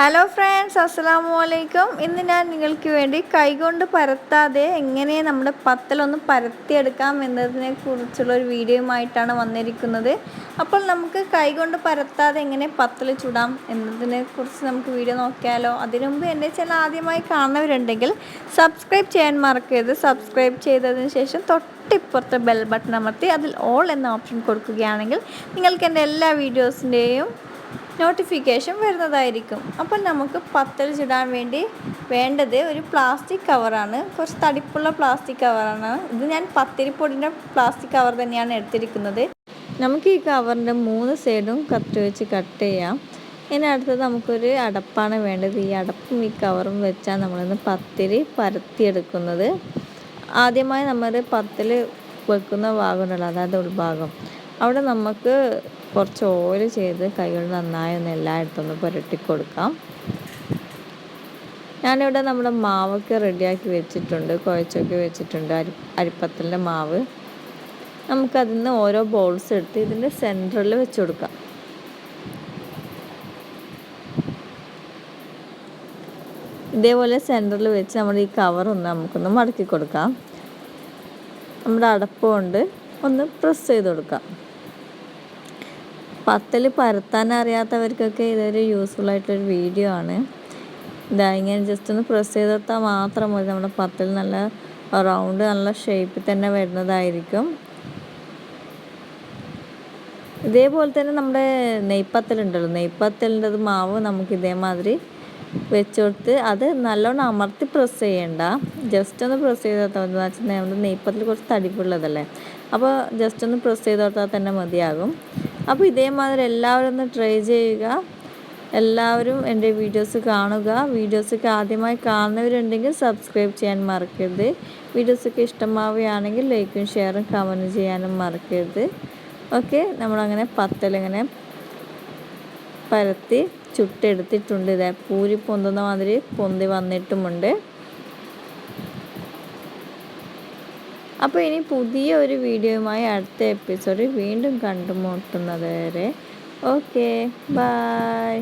Hello friends, അസ്സലാമു അലൈക്കും. ഇന്ന് ഞാൻ നിങ്ങൾക്ക് വേണ്ടി കൈകൊണ്ട് പരത്താതെ എങ്ങനെ നമ്മുടെ പത്തലൊന്ന് പരത്തിയെടുക്കാം എന്നതിനെ കുറിച്ചുള്ളൊരു വീഡിയോയുമായിട്ടാണ് വന്നിരിക്കുന്നത്. അപ്പോൾ നമുക്ക് കൈകൊണ്ട് പരത്താതെ എങ്ങനെ പത്തൽ ചുടാം എന്നതിനെ കുറിച്ച് നമുക്ക് വീഡിയോ നോക്കിയാലോ. അതിനു മുമ്പ് എൻ്റെ ചാനൽ ആദ്യമായി കാണുന്നവരുണ്ടെങ്കിൽ സബ്സ്ക്രൈബ് ചെയ്യാൻ മറക്കരുത്. സബ്സ്ക്രൈബ് ചെയ്തതിന് ശേഷം തൊട്ടിപ്പുറത്തെ ബെൽ ബട്ടൺ അമർത്തി അതിൽ ഓൾ എന്ന ഓപ്ഷൻ കൊടുക്കുകയാണെങ്കിൽ നിങ്ങൾക്ക് എൻ്റെ എല്ലാ വീഡിയോസിൻ്റെയും നോട്ടിഫിക്കേഷൻ വരുന്നതായിരിക്കും. അപ്പോൾ നമുക്ക് പത്തൽ ചുടാൻ വേണ്ടത് ഒരു പ്ലാസ്റ്റിക് കവറാണ്. കുറച്ച് തടിപ്പുള്ള പ്ലാസ്റ്റിക് കവറാണ് ഇത്. ഞാൻ പത്തിരിപ്പൊടിൻ്റെ പ്ലാസ്റ്റിക് കവർ തന്നെയാണ് എടുത്തിരിക്കുന്നത്. നമുക്ക് ഈ കവറിൻ്റെ 3 സൈഡും കത്തി വെച്ച് കട്ട് ചെയ്യാം. ഇനി അടുത്തത് നമുക്കൊരു അടപ്പാണ് വേണ്ടത്. ഈ അടപ്പും ഈ കവറും വെച്ചാണ് നമ്മളിന്ന് പത്തിരി പരത്തിയെടുക്കുന്നത്. ആദ്യമായി നമ്മൾ പത്തൽ വെക്കുന്ന ഭാഗമുണ്ടല്ലോ, അതായത് ഉൾഭാഗം, അവിടെ നമുക്ക് കുറച്ച് ഓയിൽ ചെയ്ത് കൈകൾ നന്നായി ഒന്ന് എല്ലായിടത്തൊന്ന് പുരട്ടി കൊടുക്കാം. ഞാനിവിടെ നമ്മുടെ മാവൊക്കെ റെഡിയാക്കി വെച്ചിട്ടുണ്ട്, കുഴച്ചൊക്കെ വെച്ചിട്ടുണ്ട്. അരിപ്പത്തലിൻ്റെ മാവ് നമുക്കതിൽ നിന്ന് ഓരോ ബോൾസ് എടുത്ത് ഇതിൻ്റെ സെൻറ്ററിൽ വെച്ച് കൊടുക്കാം. ഇതേപോലെ സെൻറ്ററിൽ വെച്ച് നമ്മൾ ഈ കവറൊന്ന് നമുക്കൊന്ന് മടക്കി കൊടുക്കാം. നമ്മുടെ അടപ്പ് കൊണ്ട് ഒന്ന് പ്രസ് ചെയ്ത് കൊടുക്കാം. പത്തൽ പരത്താൻ അറിയാത്തവർക്കൊക്കെ ഇതൊരു യൂസ്ഫുൾ ആയിട്ടൊരു വീഡിയോ ആണ്. ഇങ്ങനെ ജസ്റ്റ് ഒന്ന് പ്രസ് ചെയ്ത് കൊടുത്താൽ മാത്രം മതി. നമ്മുടെ പത്തൽ നല്ല റൗണ്ട്, നല്ല ഷേപ്പിൽ തന്നെ വരുന്നതായിരിക്കും. ഇതേപോലെ തന്നെ നമ്മുടെ നെയ്പ്പത്തലുണ്ടല്ലോ, നെയ്പ്പത്തലിൻ്റെ മാവ് നമുക്ക് ഇതേമാതിരി വെച്ച് കൊടുത്ത് അത് നല്ലോണം അമർത്തി പ്രസ് ചെയ്യണ്ട, ജസ്റ്റ് ഒന്ന് പ്രസ് ചെയ്ത് കൊടുത്താൽ മതി. എന്ന് വെച്ചാൽ നമ്മുടെ നെയ്പ്പത്തിൽ കുറച്ച് തടിപ്പുള്ളതല്ലേ, അപ്പോൾ ജസ്റ്റ് ഒന്ന് പ്രസ് ചെയ്ത് കൊടുത്താൽ തന്നെ മതിയാകും. അപ്പോൾ ഇതേമാതിരി എല്ലാവരും ഒന്ന് ട്രൈ ചെയ്യുക. എല്ലാവരും എൻ്റെ വീഡിയോസ് കാണുക. വീഡിയോസൊക്കെ ആദ്യമായി കാണുന്നവരുണ്ടെങ്കിൽ സബ്സ്ക്രൈബ് ചെയ്യാൻ മറക്കരുത്. വീഡിയോസൊക്കെ ഇഷ്ടമാവുകയാണെങ്കിൽ ലൈക്കും ഷെയറും കമൻറ്റും ചെയ്യാനും മറക്കരുത്. ഓക്കെ, നമ്മളങ്ങനെ പത്തലിങ്ങനെ പരത്തി ചുട്ടെടുത്തിട്ടുണ്ട്. ഇതേ പൂരി പൊന്തുന്ന മാതിരി പൊന്തി വന്നിട്ടുമുണ്ട്. അപ്പോൾ ഇനി പുതിയ ഒരു വീഡിയോയുമായി അടുത്ത എപ്പിസോഡിൽ വീണ്ടും കണ്ടുമുട്ടുന്നത് വരെ ഓക്കെ, ബൈ.